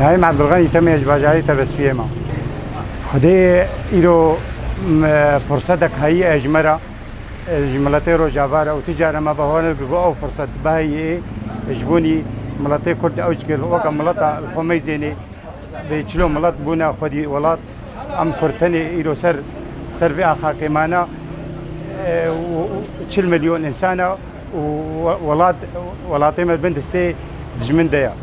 نایم عبدالغنی تمیج باجایی تبسپیه ما خدای ایرو فرصت هایی اجمرا جملته رو جواره و تجاره ما بهونه بگو او فرصت بهایی اجبونی ملته کرد اوج که وقت ملته الخمیزینی به چلو ملت بونه خودی ولات ام کرتنی ایرو سر به حاکمانه 40 مليون انسانه ولاتي ما بنتستي دجمن ديا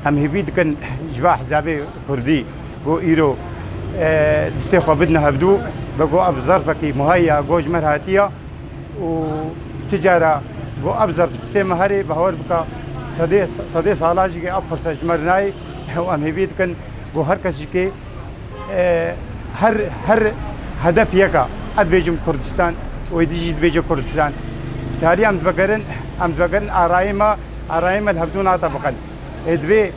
ام هبيد كان جبا حزابي كردي بو ايرو دستي بدنا هبدو بقو ابزر فكي مهيا جوج مرهاتيه وتجاره بو ابزر دستي مهري بهور بكا صدي صالاجي اب فرصه جمرناي وام هبيد كان بو هر كسي كي هر هدف يكا ادبيجم كردستان ويديجي بيجو كردستان تالي ام تبقرن ارايما الهبدون طبقا ادبي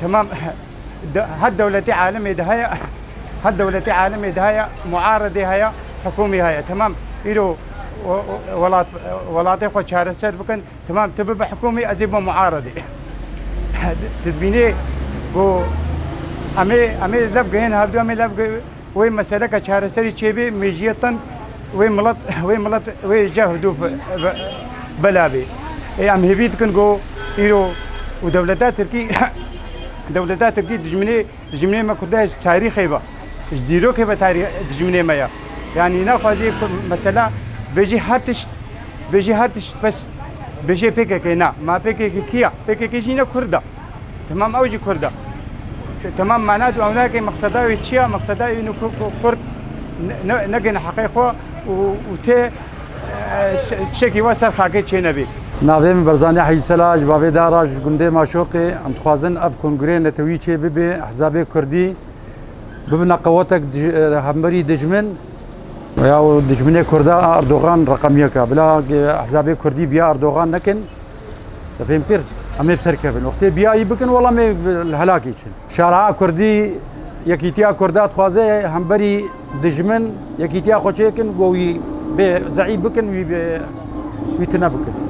تمام هاد دولتي عالم يدهايا هاد دولتي عالم يدهايا معارضه هيا حكومي هيا تمام يرو ولاتي خو شارسر بكن تمام تبع حكومي ازيب معارضه تدبيني بو امي لبقى هنا هبدو امي لبقى وين مسألة كشارسري تشيبي ميجيتن وين ملت وين جاهدوا بلابي اي ام هبيت كنقو ايرو ودولتات تركي دجمني ما كداش تاريخي با جديرو كيف تاريخ دجمني ما يعني ناخذ مسألة بيجي هاتش بس بيجي بيكينا ما بيكي جينا كردا تمام اوجي كردا تمام معناته هناك مقصدا ويتشيا مقصدا انه كرد نجن حقيقة وتي تشكي وصل خاكي تشي نبي ناویم برزانی حی سلاج باوی داراج گنده ماشوقی ام خوازن اف کنگره نتوی چه ببی احزاب کردی ببنا قوتك همبري دجمن ويا دجمن كردا اردوغان رقم يكا بلا احزاب كردي بيا اردوغان نكن فهم كر امي بسركبن وقت بيا يبكن والله ما الهلاكي شارع كردي يكيتيا كردات خوازه همبري دجمن يكيتيا خوچيكن گوي به زعيب بكن وي ويتنبكن